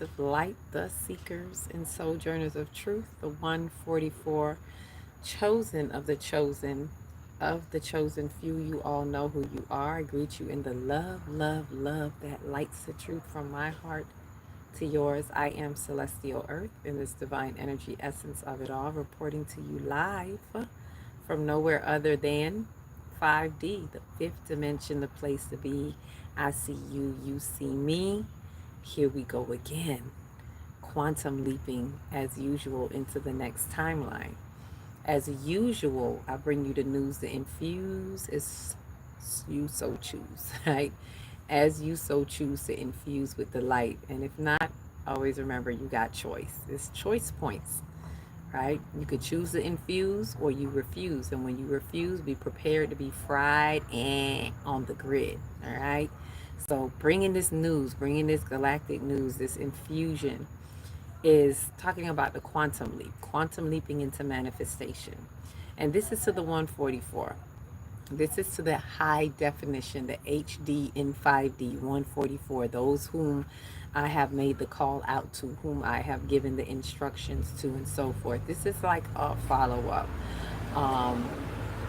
of light, the seekers and sojourners of truth, the 144 chosen of the chosen few. You all know who you are. I greet you in the love, love, love that lights the truth from my heart to yours. I am Celestial Earth in this divine energy essence of it all, reporting to you live from nowhere other than 5D, the fifth dimension, the place to be. I see you, you see me. Here we go again. Quantum leaping as usual into the next timeline. As usual, I bring you the news to infuse as you so choose, right? As you so choose to infuse with the light. And if not, always remember you got choice. It's choice points, right? You could choose to infuse or you refuse. And when you refuse, be prepared to be fried and on the grid, all right? So bringing this news, bringing this galactic news, this infusion is talking about the quantum leap, quantum leaping into manifestation. And this is to the 144. This is to the high definition, the HD in 5D 144, those whom I have made the call out to, whom I have given the instructions to, and so forth. This is like a follow up. Um,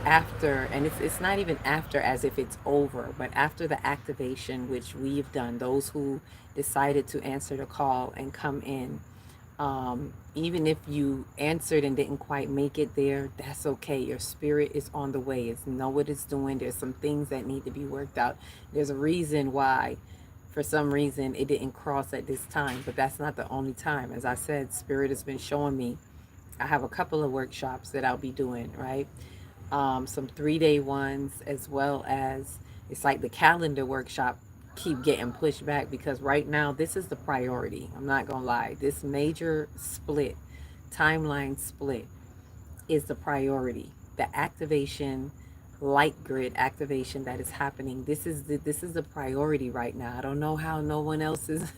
After, and it's not even after as if it's over, but after the activation, which we've done, those who decided to answer the call and come in, even if you answered and didn't quite make it there, that's okay. Your spirit is on the way. It's know what it's doing. There's some things that need to be worked out. There's a reason why, for some reason, it didn't cross at this time, but that's not the only time. As I said, spirit has been showing me. I have a couple of workshops that I'll be doing, right? Some 3-day ones, as well as it's like the calendar workshop keep getting pushed back because right now this is the priority. I'm not gonna lie, this major split, timeline split, is the priority. The activation, light grid activation that is happening, this is the priority right now. I don't know how no one else is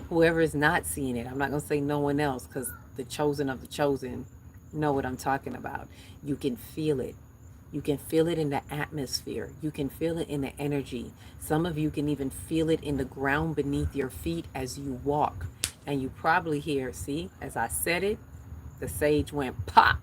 whoever is not seeing it. I'm not gonna say no one else because the chosen of the chosen know what I'm talking about. You can feel it. You can feel it in the atmosphere. You can feel it in the energy. Some of you can even feel it in the ground beneath your feet as you walk. And you probably hear, see, as I said it, the sage went pop,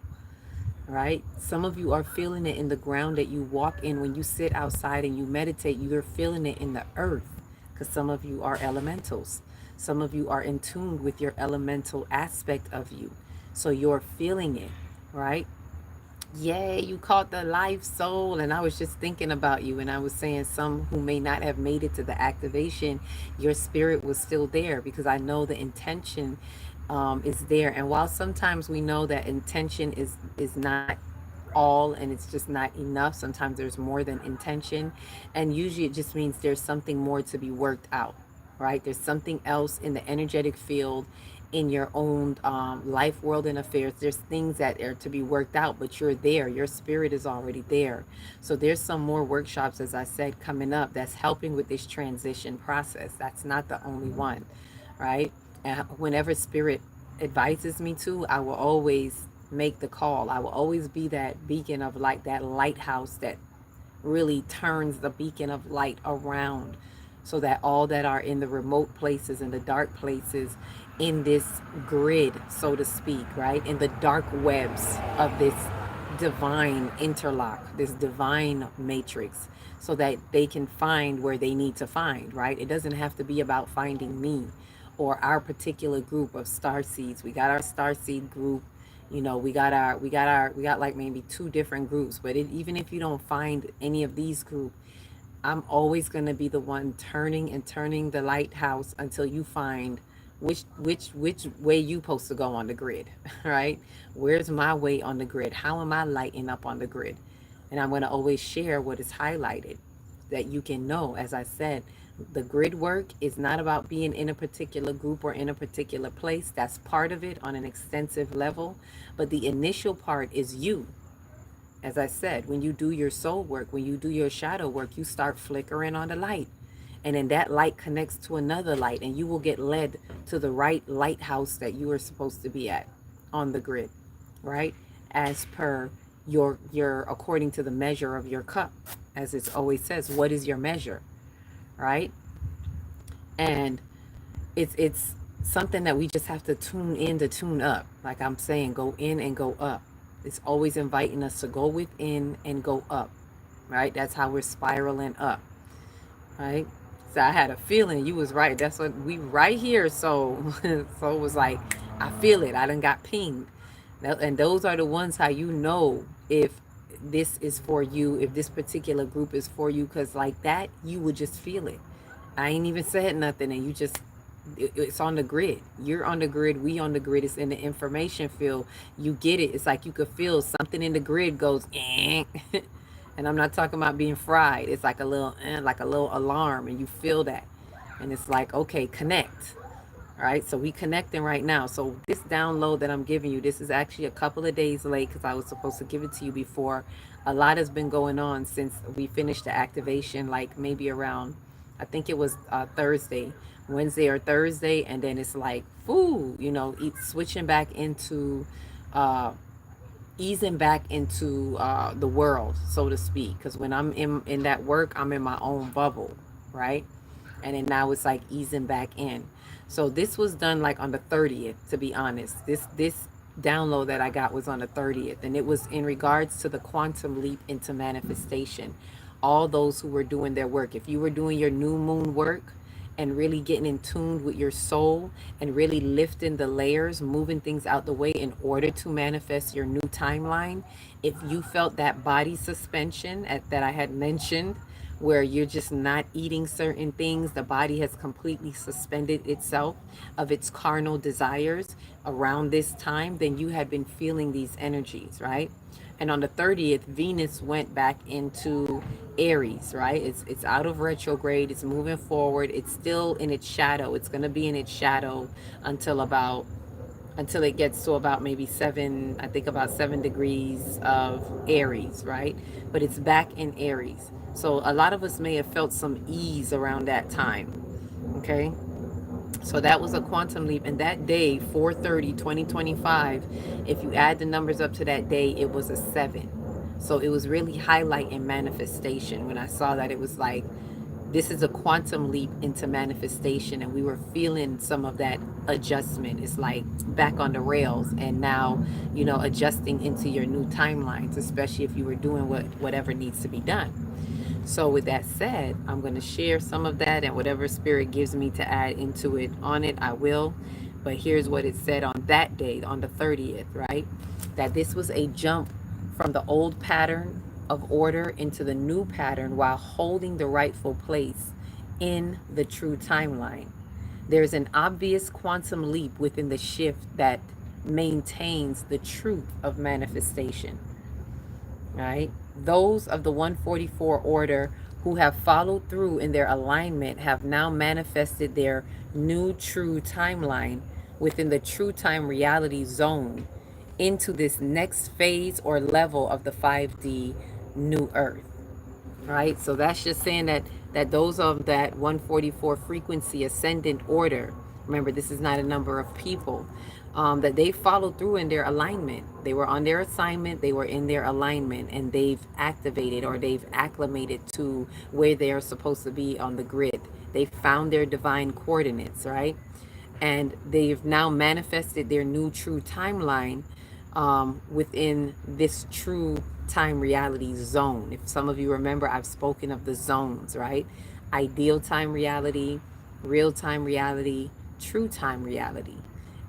right? Some of you are feeling it in the ground that you walk in when you sit outside and you meditate. You're feeling it in the earth because some of you are elementals. Some of you are in tune with your elemental aspect of you. So you're feeling it, right? Yay, you caught the life soul. And I was just thinking about you, and I was saying some who may not have made it to the activation, your spirit was still there because I know the intention is there. And while sometimes we know that intention is not all and it's just not enough, sometimes there's more than intention, and usually it just means there's something more to be worked out, right? There's something else in the energetic field, in your own life world and affairs. There's things that are to be worked out, but you're there, your spirit is already there. So there's some more workshops, as I said, coming up that's helping with this transition process. That's not the only one, right? And whenever spirit advises me to, I will always make the call. I will always be that beacon of light, that lighthouse that really turns the beacon of light around so that all that are in the remote places and the dark places in this grid, so to speak, right, in the dark webs of this divine interlock, this divine matrix, so that they can find where they need to find, right? It doesn't have to be about finding me or our particular group of star seeds. We got our star seed group, you know, we got like maybe two different groups, but even if you don't find any of these groups, I'm always going to be the one turning and turning the lighthouse until you find which way you supposed to go on the grid, right? Where's my way on the grid? How am I lighting up on the grid? And I'm going to always share what is highlighted that you can know. As I said, the grid work is not about being in a particular group or in a particular place. That's part of it on an extensive level. But the initial part is you. As I said, when you do your soul work, when you do your shadow work, you start flickering on the light. And then that light connects to another light, and you will get led to the right lighthouse that you are supposed to be at on the grid, right? As per your according to the measure of your cup. As it always says, what is your measure, right? And it's something that we just have to tune in to tune up. Like I'm saying, go in and go up. It's always inviting us to go within and go up, right? That's how we're spiraling up, right? So I had a feeling you was right. That's what we right here. So, so it was like, I feel it. I done got pinged. And those are the ones how you know if this is for you, if this particular group is for you, because like that, you would just feel it. I ain't even said nothing, and you just, it's on the grid. You're on the grid. We on the grid. It's in the information field. You get it. It's like you could feel something in the grid goes, eh. And I'm not talking about being fried. It's like a little alarm, and you feel that, and it's like, okay, connect. All right, so we connecting right now. So this download that I'm giving you, this is actually a couple of days late because I was supposed to give it to you before. A lot has been going on since we finished the activation, like maybe around, I think it was Thursday, Wednesday or Thursday, and then it's like, ooh, switching back into, easing back into the world, so to speak. Because when I'm in that work, I'm in my own bubble, right? And then now it's like easing back in. So this was done like on the 30th, to be honest. This download that I got was on the 30th, and it was in regards to the quantum leap into manifestation. All those who were doing their work, if you were doing your new moon work and really getting in tune with your soul and really lifting the layers, moving things out the way in order to manifest your new timeline, if you felt that body suspension that I had mentioned, where you're just not eating certain things, the body has completely suspended itself of its carnal desires around this time, then you had been feeling these energies, right? And on the 30th, Venus went back into Aries, right? It's out of retrograde, it's moving forward, it's still in its shadow. It's going to be in its shadow until it gets to about maybe 7 degrees of Aries, right? But it's back in Aries. So a lot of us may have felt some ease around that time. Okay. So that was a quantum leap. And that day, 4/30/2025, if you add the numbers up to that day, it was a 7. So it was really highlighting manifestation. When I saw that, it was like, this is a quantum leap into manifestation, and we were feeling some of that adjustment. It's like back on the rails, and now adjusting into your new timelines, especially if you were doing whatever needs to be done. So with that said, I'm going to share some of that, and whatever spirit gives me to add into it on it, I will. But here's what it said on that day, on the 30th, right? That this was a jump from the old pattern of order into the new pattern while holding the rightful place in the true timeline. There's an obvious quantum leap within the shift that maintains the truth of manifestation, right? Those of the 144 order who have followed through in their alignment have now manifested their new true timeline within the true time reality zone into this next phase or level of the 5D new earth, right? So that's just saying that those of that 144 frequency ascendant order, remember this is not a number of people, that they followed through in their alignment. They were on their assignment, they were in their alignment, and they've activated or they've acclimated to where they are supposed to be on the grid. They found their divine coordinates, right? And they've now manifested their new true timeline within this true time reality zone. If some of you remember, I've spoken of the zones, right? Ideal time reality, real time reality, true time reality.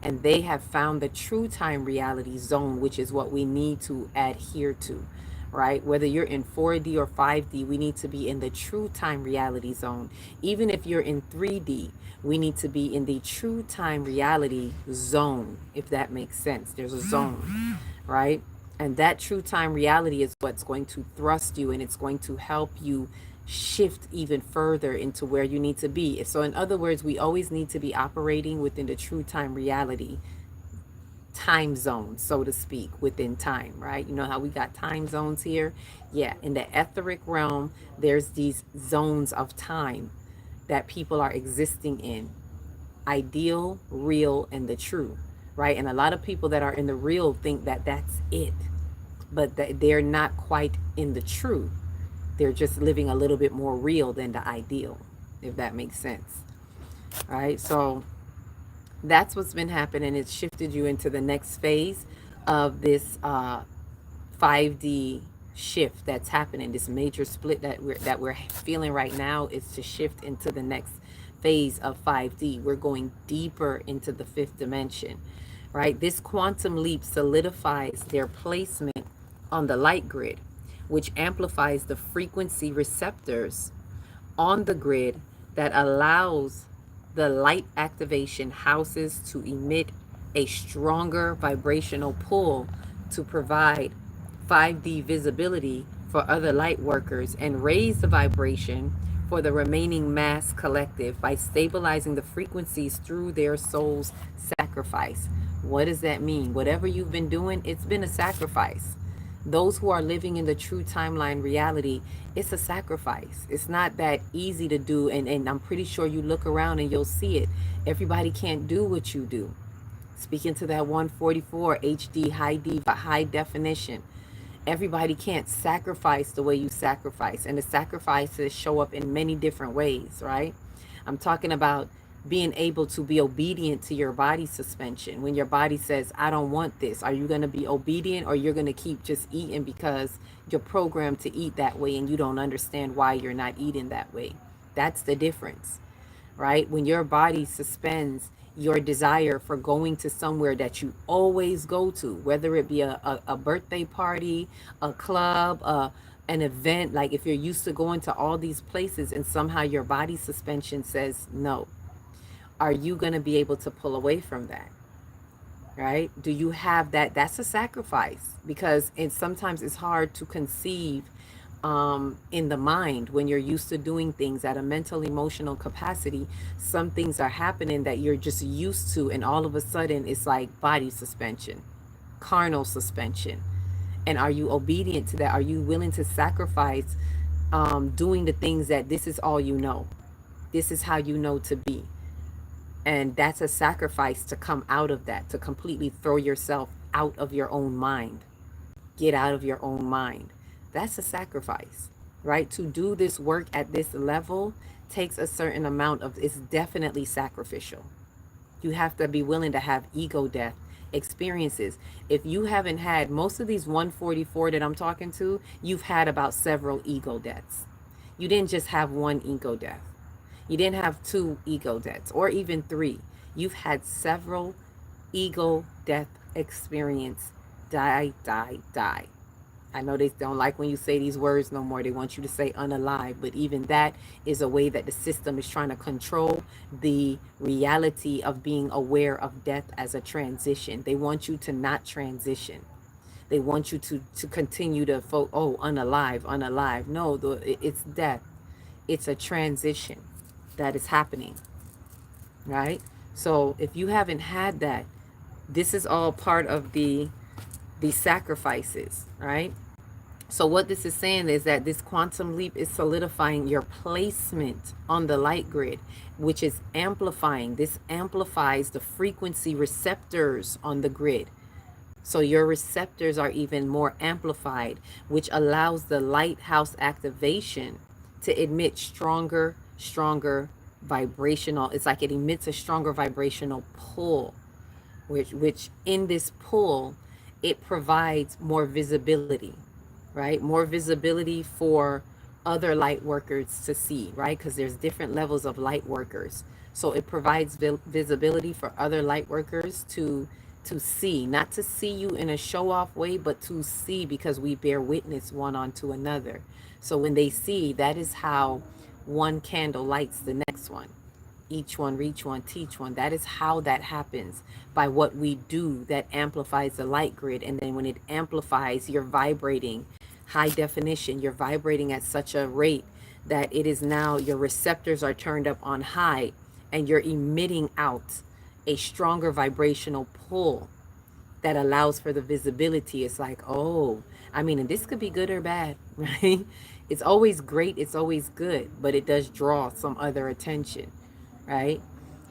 And they have found the true time reality zone, which is what we need to adhere to, right? Whether you're in 4D or 5D, we need to be in the true time reality zone. Even if you're in 3D, we need to be in the true time reality zone, if that makes sense. There's a zone, right? And that true time reality is what's going to thrust you, and it's going to help you shift even further into where you need to be. So in other words, we always need to be operating within the true time reality time zone, so to speak, within time, right? You know how we got time zones here? Yeah, in the etheric realm, there's these zones of time that people are existing in. Ideal, real, and the true, right? And a lot of people that are in the real think that that's it, but they're not quite in the true. They're just living a little bit more real than the ideal, if that makes sense. All right, so That's what's been happening. It's shifted you into the next phase of this 5D shift that's happening. This major split that we're feeling right now is to shift into the next phase of 5D. We're going deeper into the fifth dimension, right? This quantum leap solidifies their placement on the light grid, which amplifies the frequency receptors on the grid that allows the light activation houses to emit a stronger vibrational pull to provide 5D visibility for other light workers and raise the vibration for the remaining mass collective by stabilizing the frequencies through their soul's sacrifice. What does that mean? Whatever you've been doing, it's been a sacrifice. Those who are living in the true timeline reality, it's a sacrifice. It's not that easy to do. And I'm pretty sure you look around and you'll see it. Everybody can't do what you do. Speaking to that 144 HD high definition. Everybody can't sacrifice the way you sacrifice. And the sacrifices show up in many different ways, right? I'm talking about being able to be obedient to your body suspension. When your body says, I don't want this, are you going to be obedient, or you're going to keep just eating because you're programmed to eat that way and you don't understand why you're not eating that way? That's the difference, right? When your body suspends your desire for going to somewhere that you always go to, whether it be a birthday party, a club, an event, like if you're used to going to all these places and somehow your body suspension says no, are you going to be able to pull away from that? Right? Do you have that? That's a sacrifice, because sometimes it's hard to conceive in the mind when you're used to doing things at a mental emotional capacity. Some things are happening that you're just used to, and all of a sudden it's like body suspension, carnal suspension. And are you obedient to that? Are you willing to sacrifice doing the things that this is all you know, this is how you know to be? And that's a sacrifice to come out of that, to completely throw yourself out of your own mind. Get out of your own mind. That's a sacrifice, right? To do this work at this level takes a certain amount of, it's definitely sacrificial. You have to be willing to have ego death experiences. If you haven't had most of these 144 that I'm talking to, you've had about several ego deaths. You didn't just have one ego death. You didn't have two ego deaths or even three. You've had several ego death experience. Die, die, die. I know they don't like when you say these words no more. They want you to say unalive, but even that is a way that the system is trying to control the reality of being aware of death as a transition. They want you to not transition. They want you to continue to unalive, unalive. No, it's death. It's a transition that is happening, right? So if you haven't had that, this is all part of the sacrifices, right? So what this is saying is that this quantum leap is solidifying your placement on the light grid, which is amplifying. This amplifies the frequency receptors on the grid. So your receptors are even more amplified, which allows the lighthouse activation to emit stronger vibrational, it's like it emits a stronger vibrational pull, which in this pull, it provides more visibility, right? More visibility for other light workers to see, right? Because there's different levels of light workers. So it provides visibility for other light workers to see, not to see you in a show off way, but to see, because we bear witness one onto another. So when they see, that is how one candle lights the next one. Each one reach one, teach one. That is how that happens, by what we do that amplifies the light grid. And then when it amplifies, you're vibrating high definition. You're vibrating at such a rate that it is now your receptors are turned up on high, and you're emitting out a stronger vibrational pull that allows for the visibility. It's like, oh, I mean, and this could be good or bad, right? It's always great, it's always good, but it does draw some other attention, right?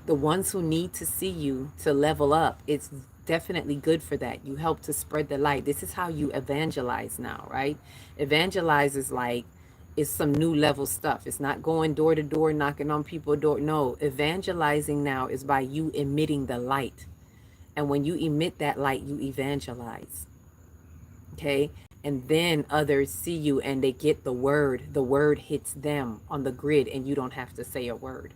The ones who need to see you to level up, it's definitely good for that. You help to spread the light. This is how you evangelize now, right? Evangelize is like is some new level stuff. It's not going door to door, knocking on people's door. No, evangelizing now is by you emitting the light. And when you emit that light, you evangelize. Okay? And then others see you and they get the word. The word hits them on the grid and you don't have to say a word.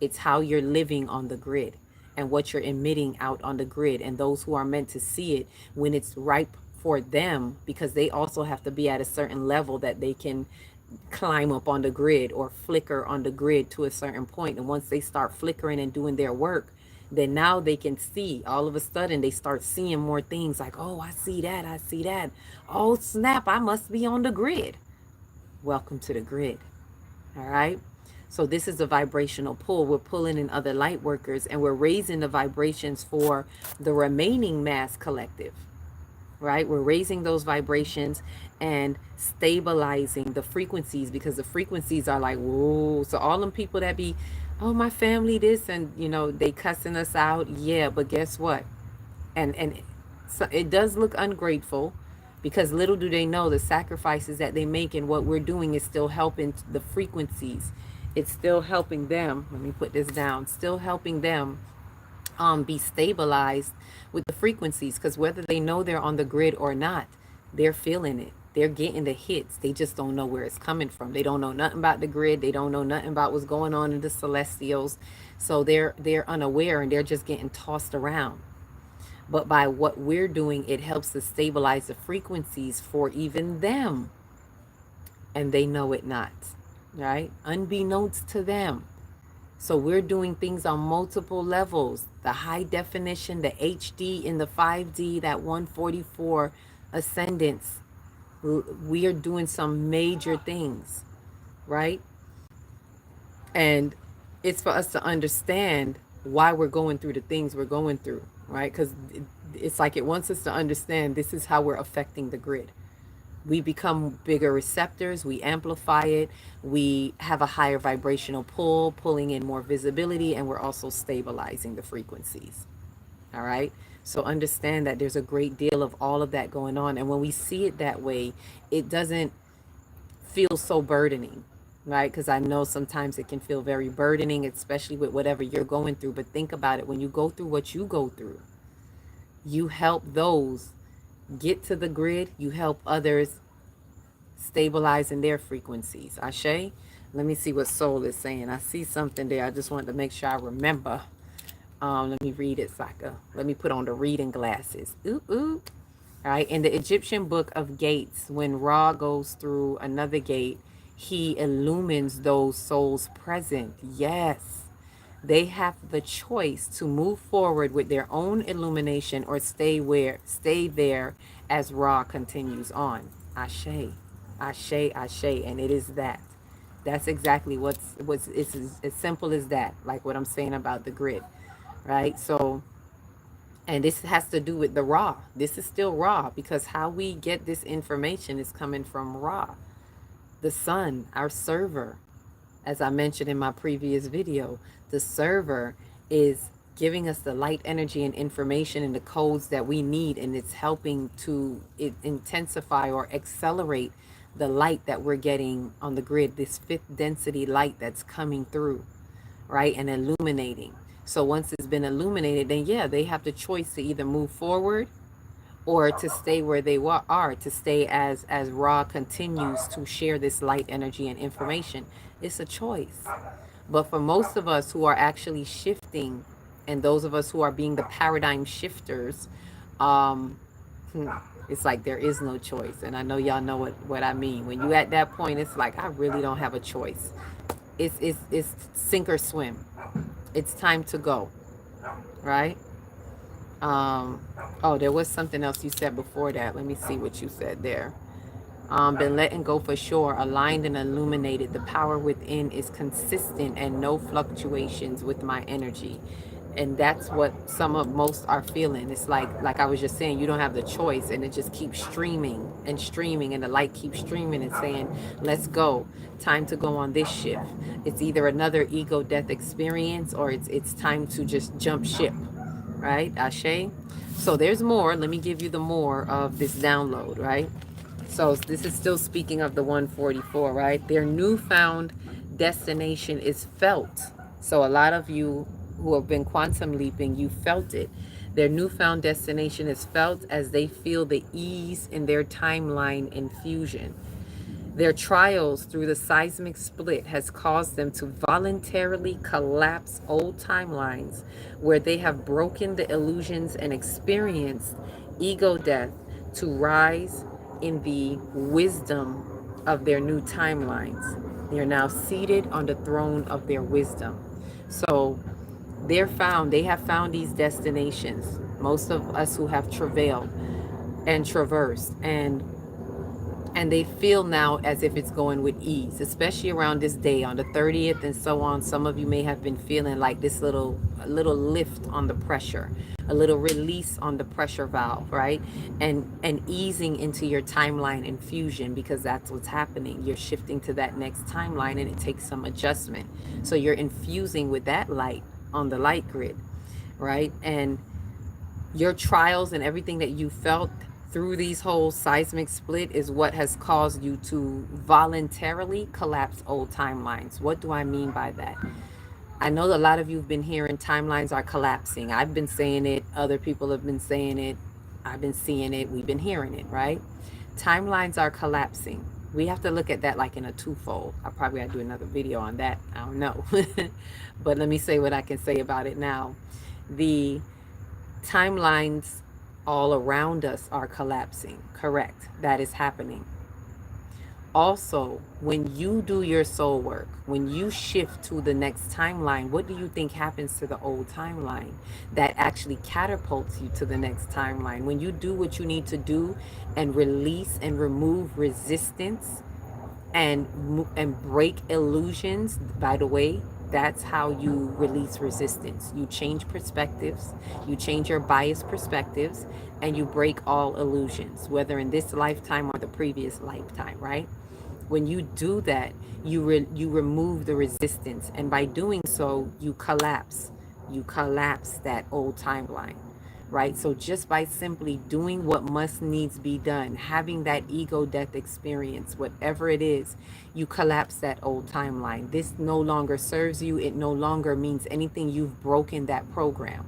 It's how you're living on the grid and what you're emitting out on the grid. And those who are meant to see it when it's ripe for them, because they also have to be at a certain level that they can climb up on the grid or flicker on the grid to a certain point. And once they start flickering and doing their work, then now they can see. All of a sudden they start seeing more things like, oh, I see that, I see that. Oh snap, I must be on the grid. Welcome to the grid. All right. So this is a vibrational pull. We're pulling in other light workers and we're raising the vibrations for the remaining mass collective, right? We're raising those vibrations and stabilizing the frequencies, because the frequencies are like, whoa. So all them people that be, oh, my family this, and you know, they cussing us out. Yeah, but guess what? And so it does look ungrateful, because little do they know the sacrifices that they make and what we're doing is still helping the frequencies. It's still helping them. Let me put this down. Still helping them be stabilized with the frequencies, because whether they know they're on the grid or not, they're feeling it. They're getting the hits. They just don't know where it's coming from. They don't know nothing about the grid. They don't know nothing about what's going on in the celestials. So they're unaware and they're just getting tossed around. But by what we're doing, it helps to stabilize the frequencies for even them. And they know it not, right? Unbeknownst to them. So we're doing things on multiple levels. The high definition, the HD in the 5D, that 144 ascendance. We are doing some major things, right? And it's for us to understand why we're going through the things we're going through, right? Because it's like it wants us to understand this is how we're affecting the grid. We become bigger receptors, we amplify it, we have a higher vibrational pull, pulling in more visibility, and we're also stabilizing the frequencies. All right? So understand that there's a great deal of all of that going on. And when we see it that way, it doesn't feel so burdening, right? Because I know sometimes it can feel very burdening, especially with whatever you're going through. But think about it. When you go through what you go through, you help those get to the grid. You help others stabilize in their frequencies. Ashe? Let me see what soul is saying. I see something there. I just wanted to make sure I remember. Let me read it, Saka. Let me put on the reading glasses. Ooh, ooh. All right. In the Egyptian book of gates, when Ra goes through another gate, he illumines those souls present. Yes. They have the choice to move forward with their own illumination or stay there as Ra continues on. Ashe. Ashe, ashe. And it is that. That's exactly it's as simple as that. Like what I'm saying about the grid. Right? So, and this has to do with the Ra. This is still Ra, because how we get this information is coming from Ra, the sun, our server. As I mentioned in my previous video, the server is giving us the light energy and information and the codes that we need, and it's helping to intensify or accelerate the light that we're getting on the grid, this fifth density light that's coming through, right, and illuminating. So once it's been illuminated, then yeah, they have the choice to either move forward or to stay where they are, to stay as Ra continues to share this light energy and information. It's a choice. But for most of us who are actually shifting, and those of us who are being the paradigm shifters, it's like there is no choice. And I know y'all know what I mean. When you at that point, it's like, I really don't have a choice. It's sink or swim. It's time to go, right? Oh, there was something else you said before that. Let me see what you said there. Been letting go for sure, aligned and illuminated. The power within is consistent and no fluctuations with my energy. And that's what most are feeling. It's like I was just saying, you don't have the choice, and it just keeps streaming and streaming, and the light keeps streaming and saying, let's go. Time to go on this shift. It's either another ego death experience, or it's time to just jump ship, right? Ashe? So there's more. Let me give you the more of this download, right? So this is still speaking of the 144, right? Their newfound destination is felt. So a lot of you who have been quantum leaping, you felt it. Their newfound destination is felt as they feel the ease in their timeline infusion. Their trials through the seismic split has caused them to voluntarily collapse old timelines where they have broken the illusions and experienced ego death to rise in the wisdom of their new timelines. They are now seated on the throne of their wisdom. So they have found these destinations. Most of us who have travailed and traversed and they feel now as if it's going with ease, especially around this day on the 30th and so on. Some of you may have been feeling like this a little lift on the pressure, a little release on the pressure valve, right? And easing into your timeline infusion, because that's what's happening. You're shifting to that next timeline and it takes some adjustment. So you're infusing with that light on the light grid, right? And your trials and everything that you felt through these whole seismic split is what has caused you to voluntarily collapse old timelines. What do I mean by that? I know a lot of you have been hearing timelines are collapsing. I've been saying it, other people have been saying it, I've been seeing it, we've been hearing it, right? Timelines are collapsing. We have to look at that like in a twofold. I probably got to do another video on that. I don't know. But let me say what I can say about it now. The timelines all around us are collapsing. Correct. That is happening. Also, when you do your soul work, when you shift to the next timeline, what do you think happens to the old timeline that actually catapults you to the next timeline? When you do what you need to do and release and remove resistance and break illusions, by the way, that's how you release resistance. You change perspectives, you change your biased perspectives, and you break all illusions, whether in this lifetime or the previous lifetime, right? When you do that, you remove the resistance, and by doing so, you collapse that old timeline, right? So just by simply doing what must needs be done, having that ego death experience, whatever it is, you collapse that old timeline. This no longer serves you. It no longer means anything. You've broken that program.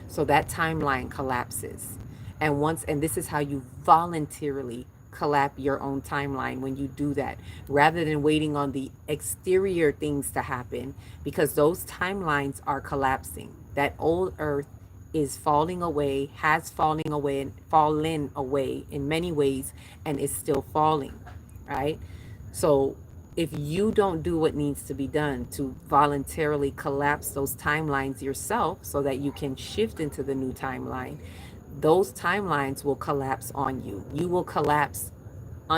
So that timeline collapses. And this is how you voluntarily collapse your own timeline when you do that, rather than waiting on the exterior things to happen, because those timelines are collapsing. That old earth is falling away, has fallen away, and fallen away in many ways, and is still falling, right? So if you don't do what needs to be done to voluntarily collapse those timelines yourself so that you can shift into the new timeline, those timelines will collapse on you. You will collapse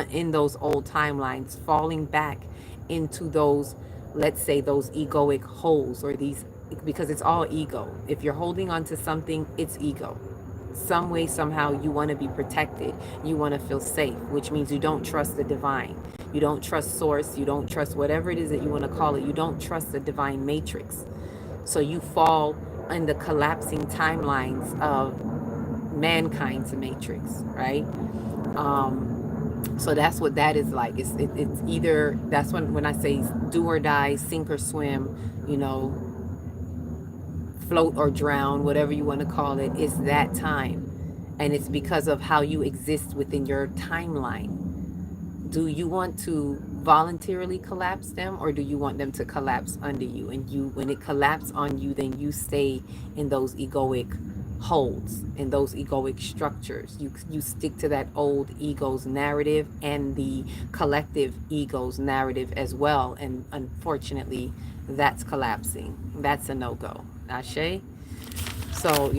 in those old timelines, falling back into those, let's say, those egoic holes, or these, because it's all ego. If you're holding on to something, it's ego. Some way, somehow, you want to be protected. You want to feel safe, which means you don't trust the divine. You don't trust source. You don't trust whatever it is that you want to call it. You don't trust the divine matrix. So you fall in the collapsing timelines of mankind's matrix, right? So that's what that is like. It's either, that's when I say do or die, sink or swim, you know, float or drown, whatever you want to call it. It's that time. And it's because of how you exist within your timeline. Do you want to voluntarily collapse them, or do you want them to collapse under you? And when it collapses on you, then you stay in those egoic holds, in those egoic structures. You stick to that old ego's narrative and the collective ego's narrative as well. And unfortunately, that's collapsing. That's a no-go. Ashe? So,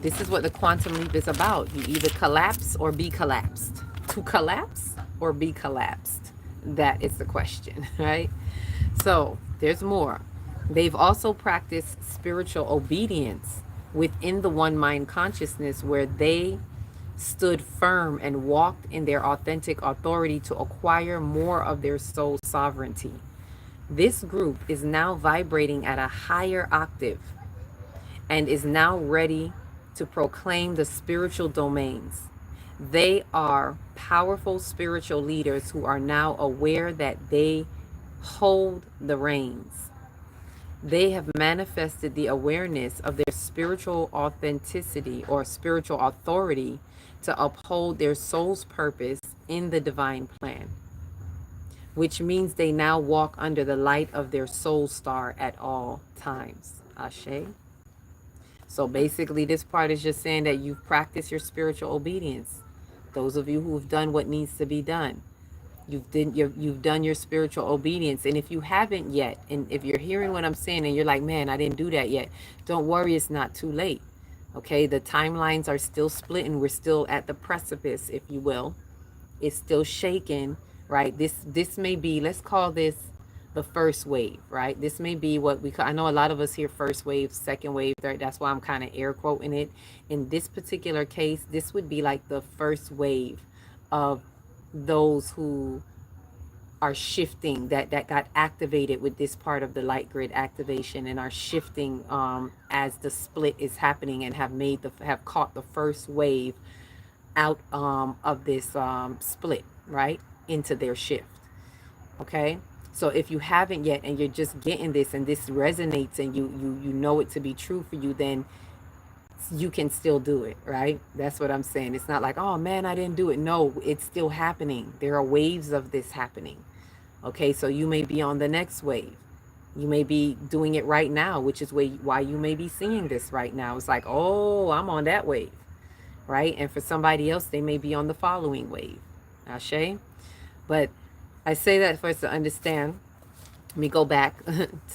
this is what the quantum leap is about. You either collapse or be collapsed. To collapse or be collapsed? That is the question, right? So, there's more. They've also practiced spiritual obedience within the one mind consciousness, where they stood firm and walked in their authentic authority to acquire more of their soul sovereignty. This group is now vibrating at a higher octave and is now ready to proclaim the spiritual domains. They are powerful spiritual leaders who are now aware that they hold the reins. They have manifested the awareness of their spiritual authenticity or spiritual authority to uphold their soul's purpose in the divine plan, which means they now walk under the light of their soul star at all times. Ashe. So basically, this part is just saying that you've practiced your spiritual obedience. Those of you who have done what needs to be done, you've done your spiritual obedience. And if you haven't yet, and if you're hearing what I'm saying and you're like, man, I didn't do that yet, don't worry, it's not too late. Okay, the timelines are still split and we're still at the precipice, if you will. It's still shaking, right? This may be, let's call this the first wave, right? This may be what we call, I know a lot of us hear first wave, second wave, third. That's why I'm kind of air quoting it. In this particular case, this would be like the first wave of those who are shifting, that got activated with this part of the light grid activation, and are shifting as the split is happening, and have caught the first wave out of this split, right, into their shift. Okay, so if you haven't yet and you're just getting this and this resonates and you know it to be true for you, then you can still do it, right? That's what I'm saying. It's not like, oh man, I didn't do it. No, it's still happening. There are waves of this happening. Okay, so you may be on the next wave. You may be doing it right now, which is why you may be seeing this right now. It's like, oh, I'm on that wave, right? And for somebody else, they may be on the following wave. Ashe? But I say that for us to understand. Let me go back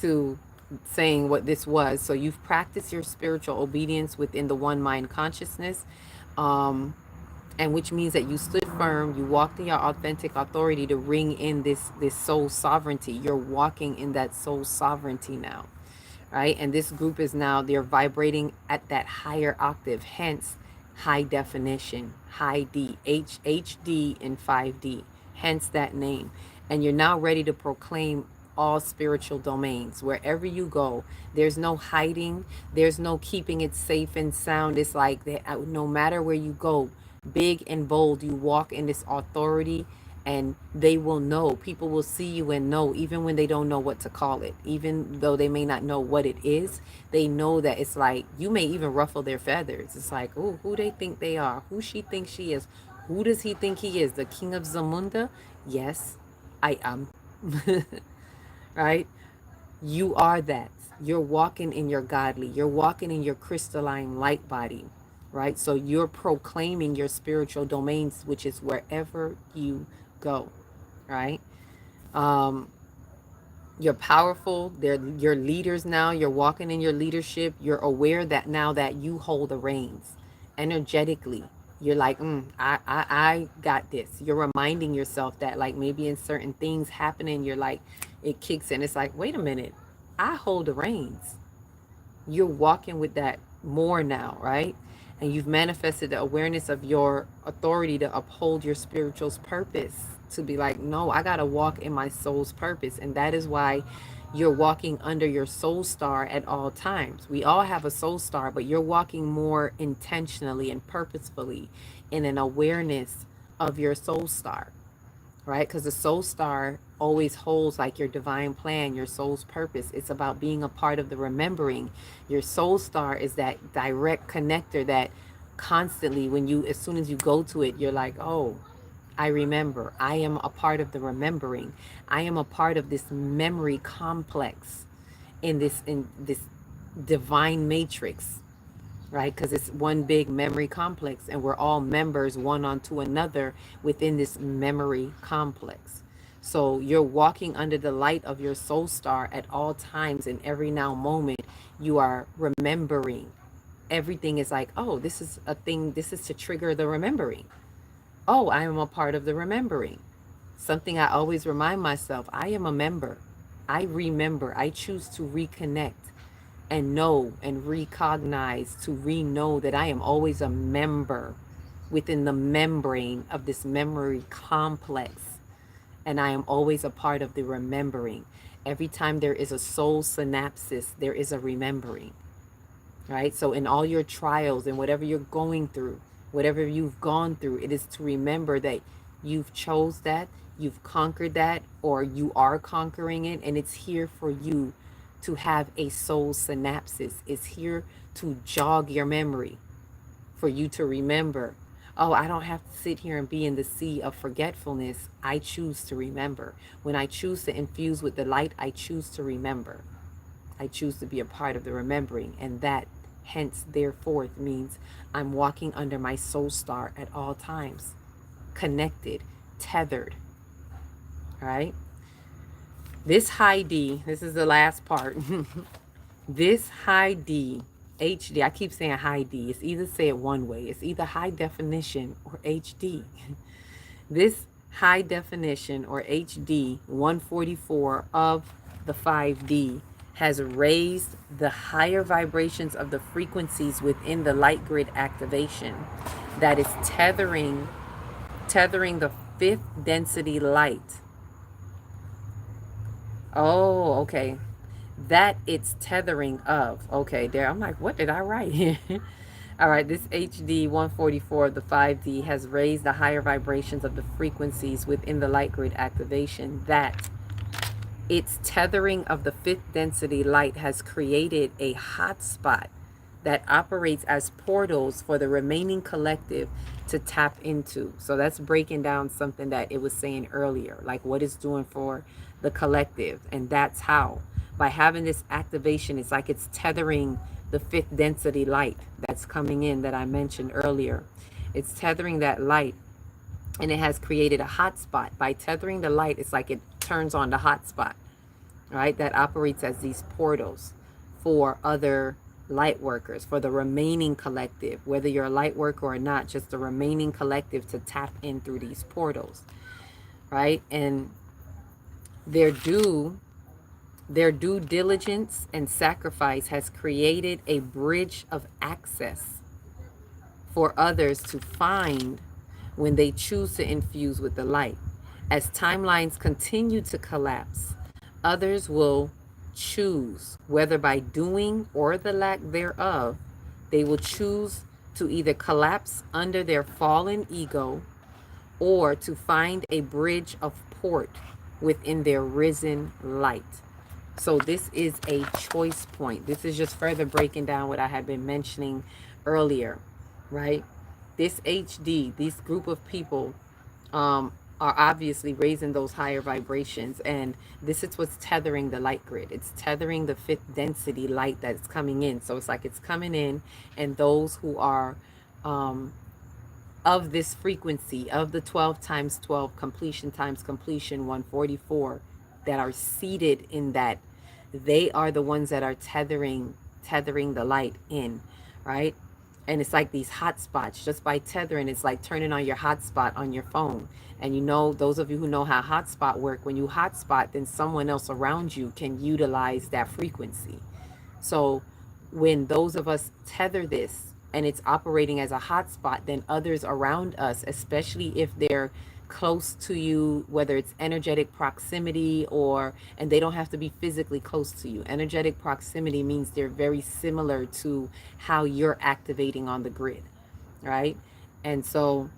to saying what this was. So you've practiced your spiritual obedience within the one mind consciousness, and which means that you stood firm, you walked in your authentic authority to ring in this soul sovereignty. You're walking in that soul sovereignty now, right? And this group is now, they're vibrating at that higher octave, hence high definition, high D, HD and 5D, hence that name. And you're now ready to proclaim all spiritual domains. Wherever you go, there's no hiding, there's no keeping it safe and sound. It's like that, no matter where you go, big and bold, you walk in this authority, and they will know. People will see you and know, even when they don't know what to call it, even though they may not know what it is. They know that it's like, you may even ruffle their feathers. It's like, oh, who they think they are, who she thinks she is, who does he think he is, the king of Zamunda? Yes, I am. Right? You are that. You're walking in your godly, you're walking in your crystalline light body, right? So you're proclaiming your spiritual domains, which is wherever you go, right? You're powerful. You're leaders now. You're walking in your leadership. You're aware that now that you hold the reins energetically. You're like, I got this. You're reminding yourself that, like, maybe in certain things happening, you're like, it kicks in. It's like, wait a minute, I hold the reins. You're walking with that more now, right? And you've manifested the awareness of your authority to uphold your spiritual's purpose, to be like, no, I got to walk in my soul's purpose. And that is why you're walking under your soul star at all times. We all have a soul star, but you're walking more intentionally and purposefully in an awareness of your soul star, right? Because the soul star always holds like your divine plan, your soul's purpose. It's about being a part of the remembering. Your soul star is that direct connector that constantly, as soon as you go to it, you're like, oh, I remember. I am a part of the remembering. I am a part of this memory complex in this divine matrix, right? Because it's one big memory complex, and we're all members one onto another within this memory complex. So you're walking under the light of your soul star at all times, and every now moment you are remembering. Everything is like, oh, this is a thing, this is to trigger the remembering. Oh, I am a part of the remembering. Something I always remind myself, I am a member. I remember. I choose to reconnect and know and recognize, to re-know that I am always a member within the membrane of this memory complex. And I am always a part of the remembering. Every time there is a soul synapsis, there is a remembering, right? So in all your trials and whatever you're going through, whatever you've gone through, it is to remember that you've chose that, you've conquered that, or you are conquering it, and it's here for you to have a soul synapses. It's here to jog your memory, for you to remember. Oh, I don't have to sit here and be in the sea of forgetfulness. I choose to remember. When I choose to infuse with the light, I choose to remember. I choose to be a part of the remembering. And that, hence, therefore, means I'm walking under my soul star at all times, connected, tethered. All right? This high D, this is the last part. This high D, HD, I keep saying high D. It's either say it one way. It's either high definition or HD. This high definition or HD 144 of the 5D has raised the higher vibrations of the frequencies within the light grid activation that is tethering the fifth density light. Oh, okay. That it's tethering of. Okay, there. I'm like, what did I write here? All right, this HD 144 of the 5D has raised the higher vibrations of the frequencies within the light grid activation that its tethering of the fifth density light has created a hotspot that operates as portals for the remaining collective to tap into. So that's breaking down something that it was saying earlier, like what it's doing for the collective. And that's how, by having this activation, it's like it's tethering the fifth density light that's coming in that I mentioned earlier. It's tethering that light, and it has created a hotspot. By tethering the light, it's like it turns on the hotspot, right? That operates as these portals for other light workers, for the remaining collective, whether you're a light worker or not, just the remaining collective to tap in through these portals, right? And their due diligence and sacrifice has created a bridge of access for others to find when they choose to infuse with the light. As timelines continue to collapse, others will choose, whether by doing or the lack thereof, they will choose to either collapse under their fallen ego or to find a bridge of port within their risen light. So this is a choice point. This is just further breaking down what I had been mentioning earlier, right? This HD, this group of people are obviously raising those higher vibrations, and this is what's tethering the light grid. It's tethering the fifth density light that's coming in. So it's like it's coming in, and those who are of this frequency of the 12 times 12 completion times completion 144 that are seated in that, they are the ones that are tethering the light in, right? And it's like these hot spots. Just by tethering, it's like turning on your hotspot on your phone. And you know, those of you who know how hotspot work, when you hotspot, then someone else around you can utilize that frequency. So when those of us tether this and it's operating as a hotspot, then others around us, especially if they're close to you, whether it's energetic proximity and they don't have to be physically close to you. Energetic proximity means they're very similar to how you're activating on the grid, right? And so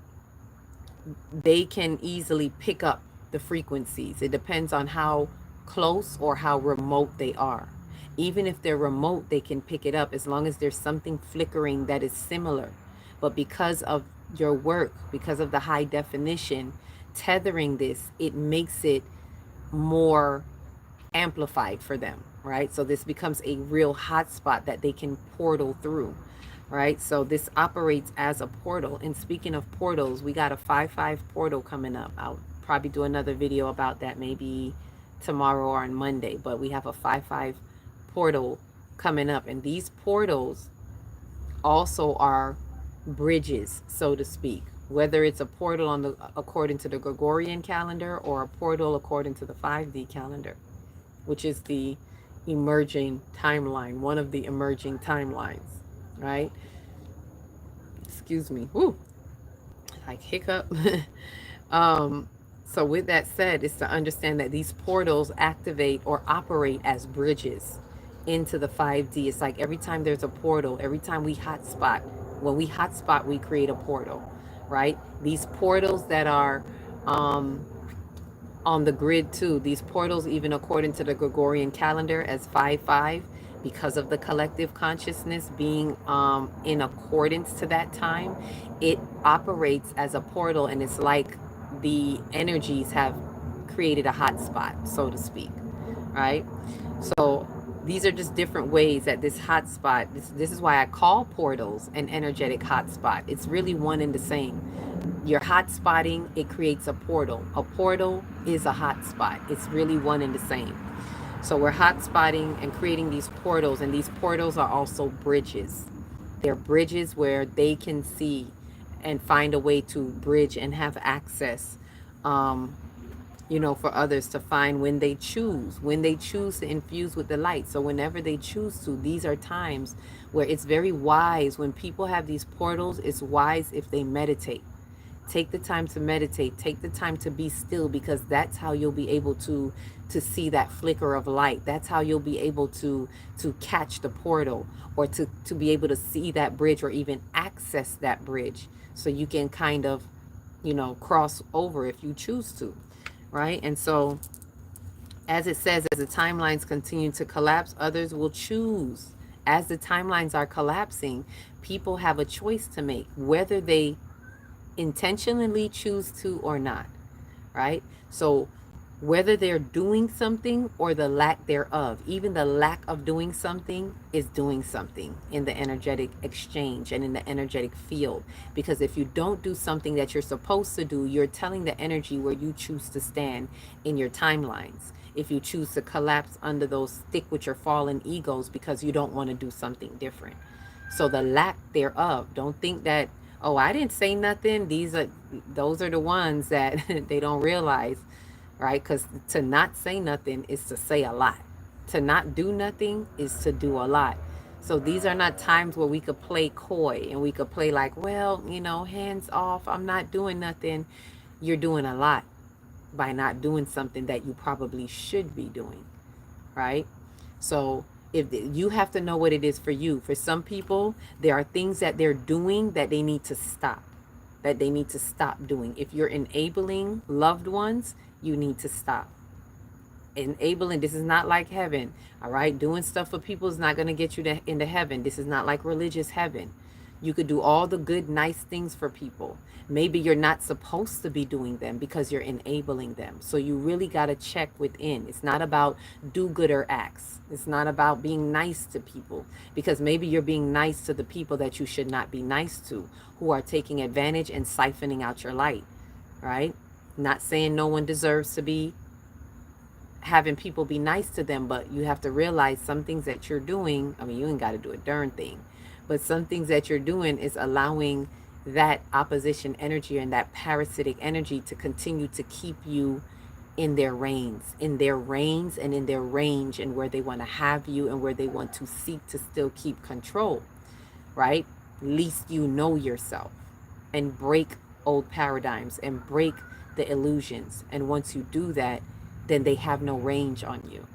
they can easily pick up the frequencies. It depends on how close or how remote they are. Even if they're remote, they can pick it up as long as there's something flickering that is similar. But because of your work, because of the high definition, tethering this, it makes it more amplified for them, right? So this becomes a real hotspot that they can portal through, right? So this operates as a portal. And speaking of portals, we got a 5-5 portal coming up. I'll probably do another video about that maybe tomorrow or on Monday, but we have a 5-5 portal coming up, and these portals also are bridges, so to speak, whether it's a portal according to the Gregorian calendar or a portal according to the 5D calendar, which is the emerging timeline, one of the emerging timelines, right? Excuse me. Woo. Like hiccup. So with that said, it's to understand that these portals activate or operate as bridges into the 5D. It's like every time there's a portal, every time we hotspot, When we hotspot, we create a portal, right? These portals that are um, on the grid too. These portals, even according to the Gregorian calendar, as 5/5, because of the collective consciousness being in accordance to that time, it operates as a portal, and it's like the energies have created a hotspot, so to speak, right? So these are just different ways that this hotspot. This is why I call portals an energetic hotspot. It's really one and the same. You're hot spotting, it creates a portal. A portal is a hot spot. It's really one and the same. So we're hot spotting and creating these portals, and these portals are also bridges. They're bridges where they can see and find a way to bridge and have access, um, for others to find when they choose to infuse with the light. So whenever they choose to, these are times where it's very wise. When people have these portals, it's wise if they meditate. Take the time to meditate. Take the time to be still, because that's how you'll be able to see that flicker of light. That's how you'll be able to catch the portal, or to be able to see that bridge, or even access that bridge, so you can kind of, cross over if you choose to, right? And so, as it says, as the timelines continue to collapse, others will choose. As the timelines are collapsing, people have a choice to make, whether they intentionally choose to or not, right? So whether they're doing something or the lack thereof, even the lack of doing something is doing something in the energetic exchange and in the energetic field. Because if you don't do something that you're supposed to do, you're telling the energy where you choose to stand in your timelines. If you choose to collapse under those, stick with your fallen egos because you don't want to do something different. So the lack thereof, don't think that, oh, I didn't say nothing. Those are the ones that they don't realize, right? Because to not say nothing is to say a lot. To not do nothing is to do a lot. So these are not times where we could play coy and we could play like, well, hands off, I'm not doing nothing. You're doing a lot by not doing something that you probably should be doing, right? So if you have to know what it is for you. For some people, there are things that they're doing that they need to stop, doing. If you're enabling loved ones, you need to stop. Enabling, this is not like heaven, all right? Doing stuff for people is not going to get you into heaven. This is not like religious heaven. You could do all the good, nice things for people. Maybe you're not supposed to be doing them because you're enabling them. So you really got to check within. It's not about do-gooder acts. It's not about being nice to people, because maybe you're being nice to the people that you should not be nice to, who are taking advantage and siphoning out your light, right? Not saying no one deserves to be having people be nice to them, but you have to realize some things that you're doing, I mean, you ain't got to do a darn thing, but some things that you're doing is allowing that opposition energy and that parasitic energy to continue to keep you in their reigns, and in their range, and where they want to have you and where they want to seek to still keep control, right? Least you know yourself, and break old paradigms and break the illusions. And once you do that, then they have no range on you,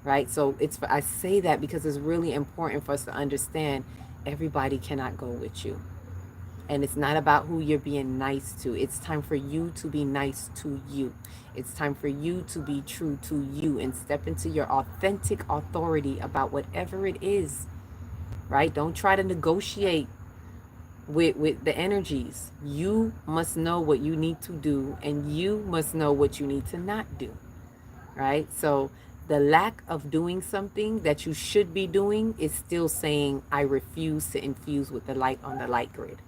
right? So I say that because it's really important for us to understand everybody cannot go with you. And it's not about who you're being nice to. It's time for you to be nice to you. It's time for you to be true to you and step into your authentic authority about whatever it is, right? Don't try to negotiate with the energies. You must know what you need to do, and you must know what you need to not do, right? So the lack of doing something that you should be doing is still saying, I refuse to infuse with the light on the light grid.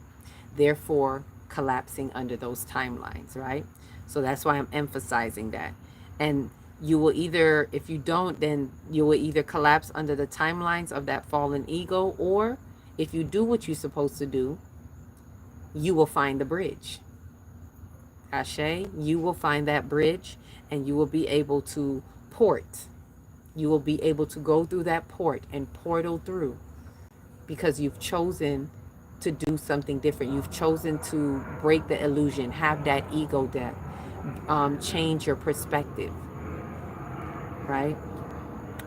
Therefore, collapsing under those timelines, right? So that's why I'm emphasizing that. And you will either, if you don't, then you will either collapse under the timelines of that fallen ego, or if you do what you're supposed to do, you will find the bridge. Ashe, you will find that bridge, and you will be able to port. You will be able to go through that port and portal through, because you've chosen to do something different. You've chosen to break the illusion, have that ego death, change your perspective, right?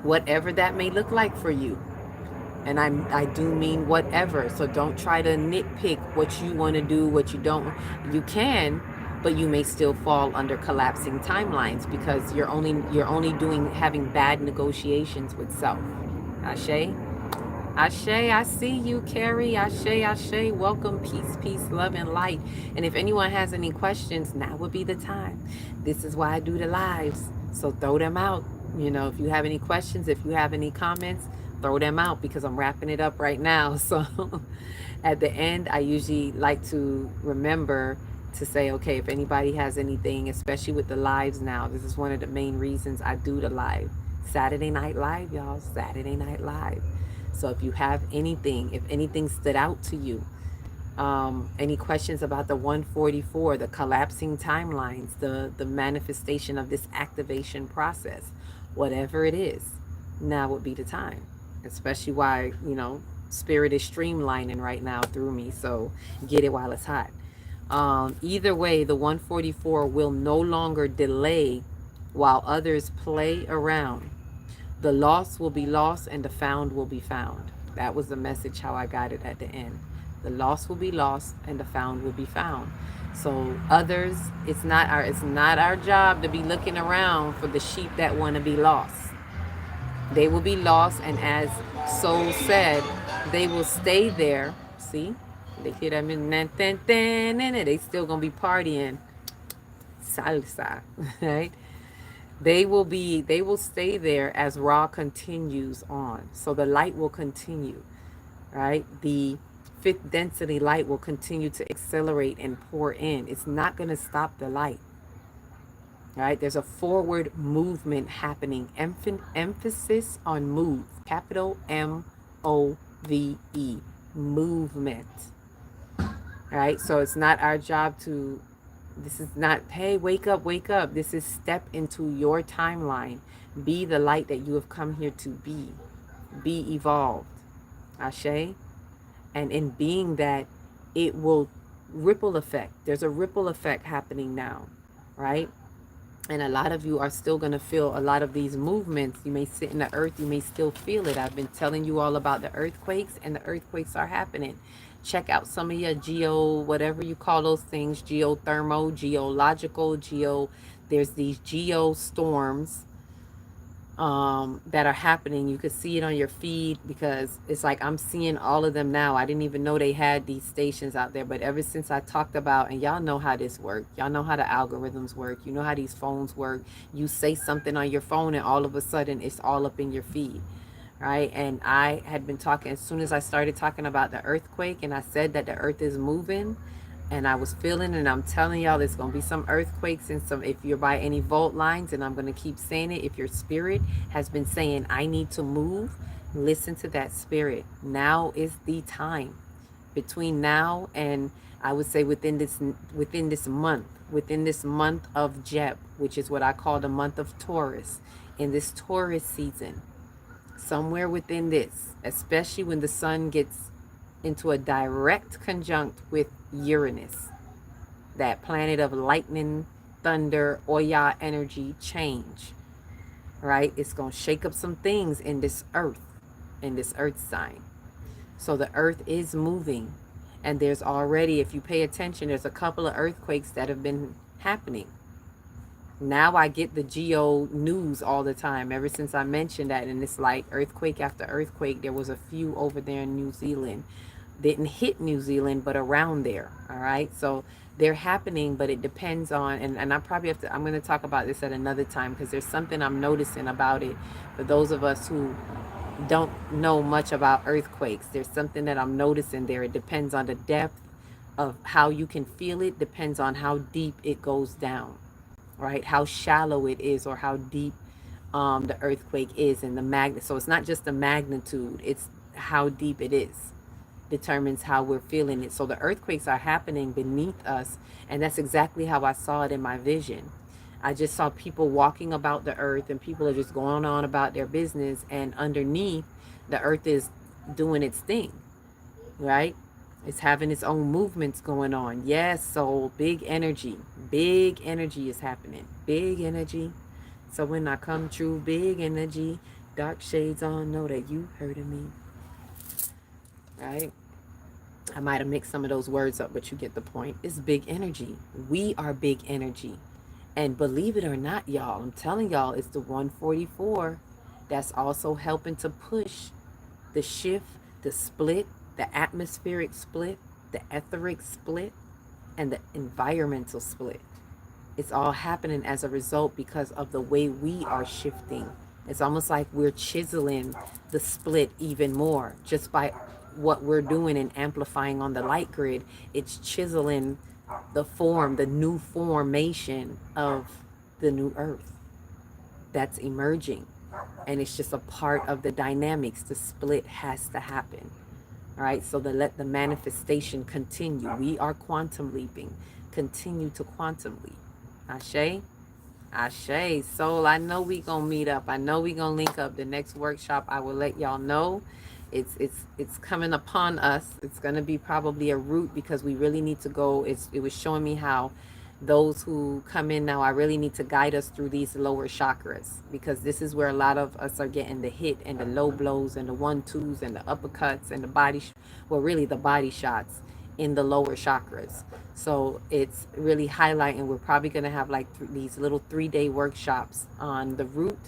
Whatever that may look like for you, And I do mean whatever. So don't try to nitpick what you want to do, what you don't. You can, but you may still fall under collapsing timelines because you're only doing having bad negotiations with self. Ashe? Ashe, I see you, Carrie. Ashe, Ashe. Welcome, peace, peace, love, and light. And if anyone has any questions, now would be the time. This is why I do the lives. So throw them out. If you have any questions, if you have any comments, throw them out because I'm wrapping it up right now. So at the end, I usually like to remember to say, okay, if anybody has anything, especially with the lives now, this is one of the main reasons I do the live. Saturday Night Live, y'all. Saturday Night Live. So if you have anything, if anything stood out to you, any questions about the 144, the collapsing timelines, the manifestation of this activation process, whatever it is, now would be the time. Especially why, spirit is streamlining right now through me. So get it while it's hot. Either way, the 144 will no longer delay while others play around. The lost will be lost and the found will be found. That was the message how I got it at the end. The lost will be lost and the found will be found. So others, it's not our job to be looking around for the sheep that want to be lost. They will be lost, and as Soul said, they will stay there. See? They hear them in they still gonna be partying salsa, right? They will stay there as Ra continues on. So the light will continue, right? The fifth density light will continue to accelerate and pour in. It's not going to stop the light, right? There's a forward movement happening. Emphasis on move. Capital MOVE. Movement, right? So it's not our job to, this is not, hey, wake up, wake up. This is step into your timeline. Be the light that you have come here to be. Be evolved. Ashe? And in being that, it will ripple effect. There's a ripple effect happening now, right? And a lot of you are still going to feel a lot of these movements. You may sit in the earth, you may still feel it. I've been telling you all about the earthquakes, and the earthquakes are happening. Check out some of your whatever you call those things, geothermal, geological, there's these geo storms that are happening. You could see it on your feed because it's like I'm seeing all of them now. I didn't even know they had these stations out there, but ever since I talked about, and y'all know how this works, y'all know how the algorithms work, you know how these phones work. You say something on your phone and all of a sudden it's all up in your feed, right? And I had been talking, as soon as I started talking about the earthquake and I said that the earth is moving, and I was feeling, and I'm telling y'all, there's going to be some earthquakes and some, if you're by any vault lines, and I'm going to keep saying it, if your spirit has been saying, I need to move, listen to that spirit. Now is the time. Between now and, I would say within this month of Jeb, which is what I call the month of Taurus, in this Taurus season, somewhere within this, especially when the sun gets into a direct conjunct with Uranus, that planet of lightning, thunder, Oya energy change, right? It's going to shake up some things in this earth sign. So the earth is moving, and there's already, if you pay attention, there's a couple of earthquakes that have been happening. Now I get the geo news all the time ever since I mentioned that, and it's like earthquake after earthquake. There was a few over there in New Zealand. Didn't hit New Zealand, but around there. All right, so they're happening, but it depends on, and I probably have to, I'm going to talk about this at another time because there's something I'm noticing about it. For those of us who don't know much about earthquakes, there's something that I'm noticing there. It depends on the depth of how you can feel it, depends on how deep it goes down, right? How shallow it is, or how deep the earthquake is, and the magnet. So it's not just the magnitude, it's how deep it is determines how we're feeling it. So the earthquakes are happening beneath us, and that's exactly how I saw it in my vision. I just saw people walking about the earth, and people are just going on about their business, and underneath, the earth is doing its thing, right? It's having its own movements going on. Yes, so big energy is happening. Big energy. So when I come true, big energy, dark shades on, know that you heard of me. right? I might have mixed some of those words up, but you get the point. It's big energy. We are big energy. And believe it or not, y'all, I'm telling y'all, it's the 144 that's also helping to push the shift, the split, the atmospheric split, the etheric split, and the environmental split. It's all happening as a result because of the way we are shifting. It's almost like we're chiseling the split even more just by what we're doing and amplifying on the light grid. It's chiseling the form, the new formation of the new earth that's emerging. And it's just a part of the dynamics. The split has to happen. All right, so to let the manifestation continue. We are quantum leaping. Continue to quantum leap. Ashe? Ashe. Soul, I know we gonna meet up. I know we gonna link up. The next workshop, I will let y'all know. It's coming upon us. It's gonna be probably a route because we really need to go. It was showing me how those who come in now, I really need to guide us through these lower chakras because this is where a lot of us are getting the hit and the low blows and the 1-2s and the uppercuts and the body, well, really the body shots in the lower chakras. So it's really highlighting. We're probably going to have like these little 3-day workshops on the root,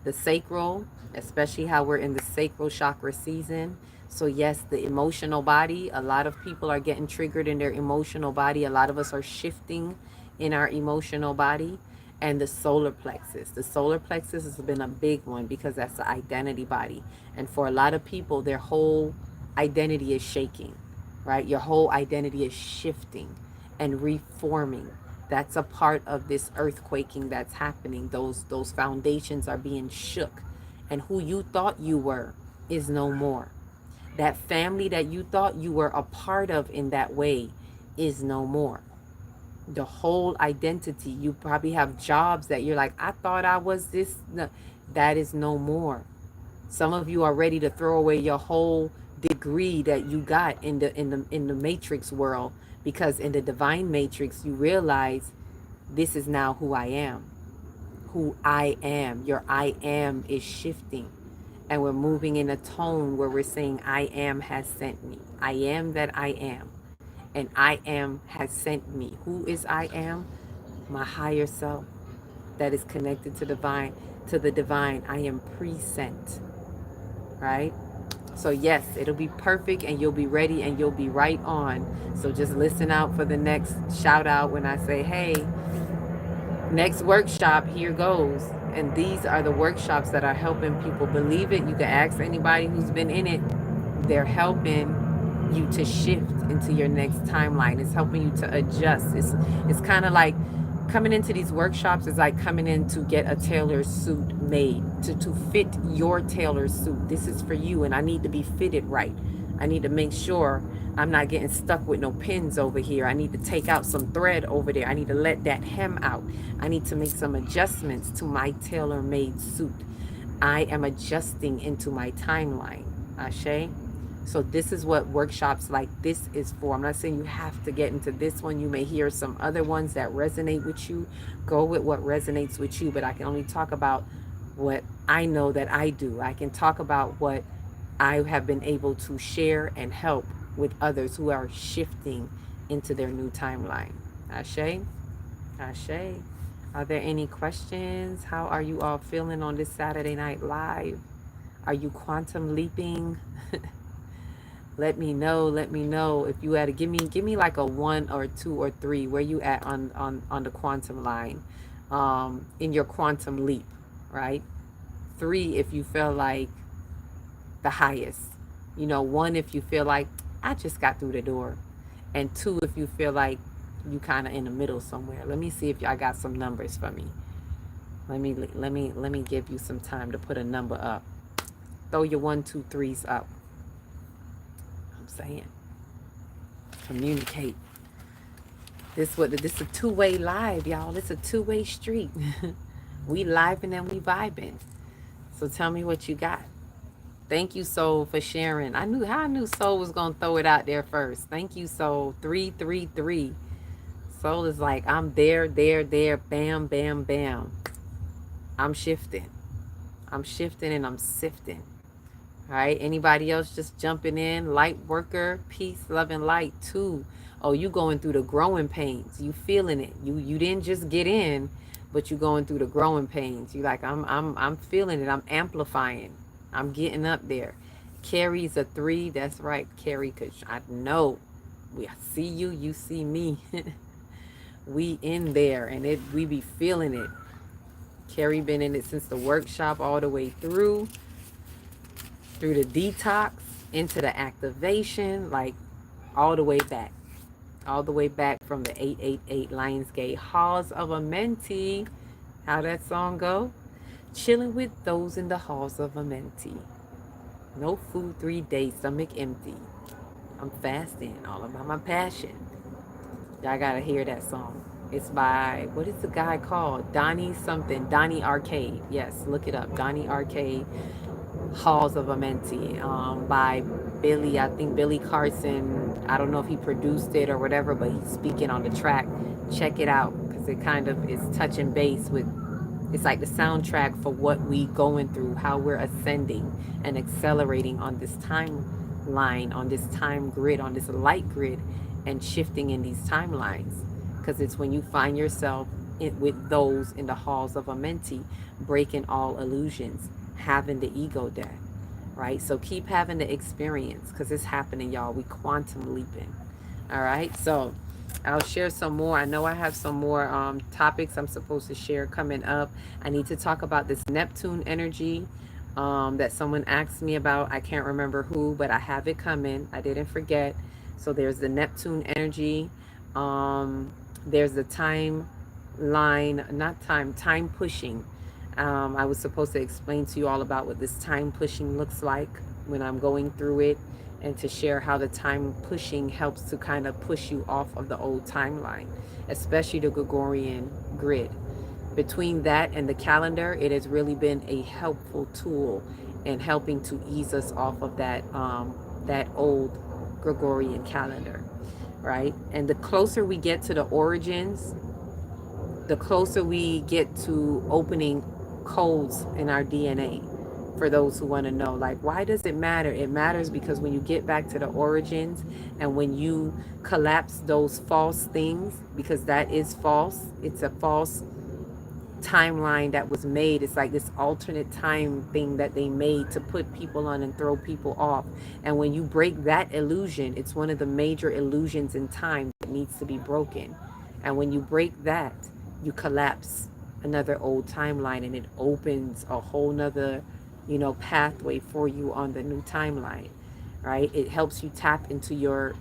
the sacral, especially how we're in the sacral chakra season. So yes, the emotional body, a lot of people are getting triggered in their emotional body. A lot of us are shifting in our emotional body. And the solar plexus. The solar plexus has been a big one because that's the identity body. And for a lot of people, their whole identity is shaking, right? Your whole identity is shifting and reforming. That's a part of this earthquaking that's happening. Those foundations are being shook. And who you thought you were is no more. That family that you thought you were a part of in that way is no more. The whole identity, you probably have jobs that you're like, I thought I was this. No, that is no more. Some of you are ready to throw away your whole degree that you got in the matrix world, because in the divine matrix you realize this is now who I am. Who I am. Your I am is shifting. And we're moving in a tone where we're saying, I am has sent me. I am that I am. And I am has sent me. Who is I am? My higher self that is connected to divine, to the divine. I am present. Right? So yes, it'll be perfect and you'll be ready and you'll be right on. So just listen out for the next shout out when I say, hey, next workshop, here goes. And these are the workshops that are helping people believe it. You can ask anybody who's been in it. They're helping you to shift into your next timeline. It's helping you to adjust. It's kind of like coming into these workshops is like coming in to get a tailor suit made, to fit your tailor suit. This is for you and I need to be fitted right. I need to make sure I'm not getting stuck with no pins over here. I need to take out some thread over there. I need to let that hem out. I need to make some adjustments to my tailor-made suit. I am adjusting into my timeline. Ashe? So this is what workshops like this is for. I'm not saying you have to get into this one. You may hear some other ones that resonate with you. Go with what resonates with you. But I can only talk about what I know that I do. I can talk about what I have been able to share and help with others who are shifting into their new timeline. Ashe? Ashe. Are there any questions? How are you all feeling on this Saturday Night Live? Are you quantum leaping? Let me know. Let me know if you had to give me like a 1 or 2 or 3. Where you at on the quantum line, in your quantum leap, right? 3 if you feel like the highest. 1 if you feel like I just got through the door, and 2 if you feel like you kind of in the middle somewhere. Let me see if y'all got some numbers for me. Let me give you some time to put a number up. Throw your 1, 2, 3s up. I'm saying, communicate. This is a two-way live, y'all. It's a two-way street. We living and we vibing. So tell me what you got. Thank you, Soul, for sharing. I knew Soul was gonna throw it out there first. Thank you, Soul. 333. Soul is like, I'm there, bam, bam, bam. I'm shifting. I'm shifting and I'm sifting. All right. Anybody else just jumping in? Light worker, peace, love, and light too. Oh, you going through the growing pains. You feeling it. You didn't just get in, but you going through the growing pains. You like, I'm feeling it. I'm amplifying. I'm getting up there. Carrie's a 3. That's right, Carrie, because I know we see you, you see me. We in there and we be feeling it. Carrie been in it since the workshop all the way through the detox, into the activation, like all the way back. All the way back from the 888 Lionsgate Halls of Amenti. How that song go? Chilling with those in the halls of Amenti. No food 3 days, stomach empty. I'm fasting, all about my passion. Y'all gotta hear that song. It's by, what is the guy called? Donnie something. Donnie Arcade. Yes, look it up. Donnie Arcade. Halls of Amenti, by Billy, I think Billy Carson. I don't know if he produced it or whatever, but he's speaking on the track. Check it out because it kind of is touching base with, it's like the soundtrack for what we going through, how we're ascending and accelerating on this timeline, on this time grid, on this light grid, and shifting in these timelines. Because it's when you find yourself with those in the halls of Amenti, breaking all illusions, having the ego death, right? So keep having the experience because it's happening, y'all. We quantum leaping. All right. So I'll share some more. I know I have some more topics I'm supposed to share coming up. I need to talk about this Neptune energy that someone asked me about. I can't remember who, but I have it coming. I didn't forget. So there's the Neptune energy. There's the time line, not time pushing. I was supposed to explain to you all about what this time pushing looks like when I'm going through it, and to share how the time pushing helps to kind of push you off of the old timeline, especially the Gregorian grid. Between that and the calendar, it has really been a helpful tool in helping to ease us off of that old Gregorian calendar, right? And the closer we get to the origins, the closer we get to opening codes in our DNA. For those who want to know, like, why does it matter? It matters because when you get back to the origins and when you collapse those false things, because that is false, it's a false timeline that was made. It's like this alternate time thing that they made to put people on and throw people off. And when you break that illusion, it's one of the major illusions in time that needs to be broken. And when you break that, you collapse another old timeline and it opens a whole nother, pathway for you on the new timeline, right? It helps you tap into your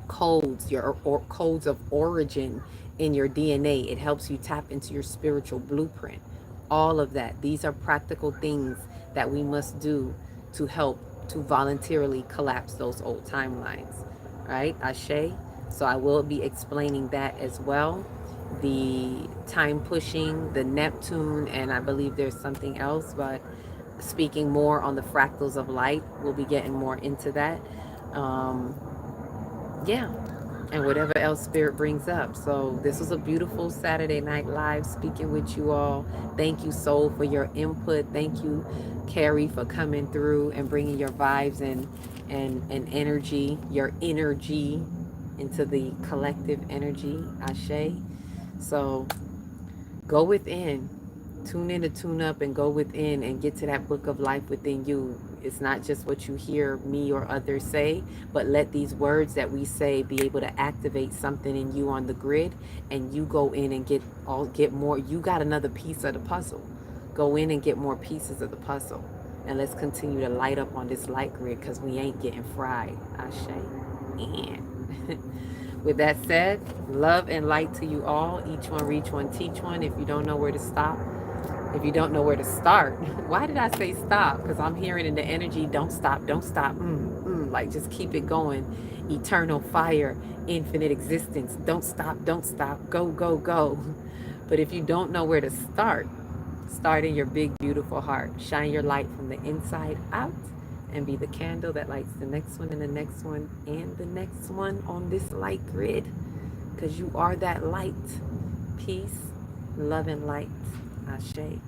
codes, your codes of origin in your DNA. It helps you tap into your spiritual blueprint. All of that. These are practical things that we must do to help to voluntarily collapse those old timelines, right? Ashe. So I will be explaining that as well. The time pushing, the Neptune, and I believe there's something else, but speaking more on the fractals of light, we'll be getting more into that. Um, yeah, and whatever else spirit brings up. So this was a beautiful Saturday night live speaking with you all. Thank you, Soul, for your input. Thank you, Carrie, for coming through and bringing your vibes and energy, your energy into the collective energy. Ashe. So go within. Tune in to tune up and go within and get to that book of life within you. It's not just what you hear me or others say, but let these words that we say be able to activate something in you on the grid, and you go in and get more. You got another piece of the puzzle. Go in and get more pieces of the puzzle. And let's continue to light up on this light grid because we ain't getting fried. Ashe. And with that said, love and light to you all. Each one, reach one, teach one. If you don't know where to stop, if you don't know where to start, why did I say stop? Because I'm hearing in the energy, don't stop, don't stop. Like, just keep it going. Eternal fire, infinite existence. Don't stop, don't stop. Go, go, go. But if you don't know where to start, start in your big, beautiful heart. Shine your light from the inside out and be the candle that lights the next one and the next one and the next one on this light grid. Because you are that light. Peace, love, and light. Ashe.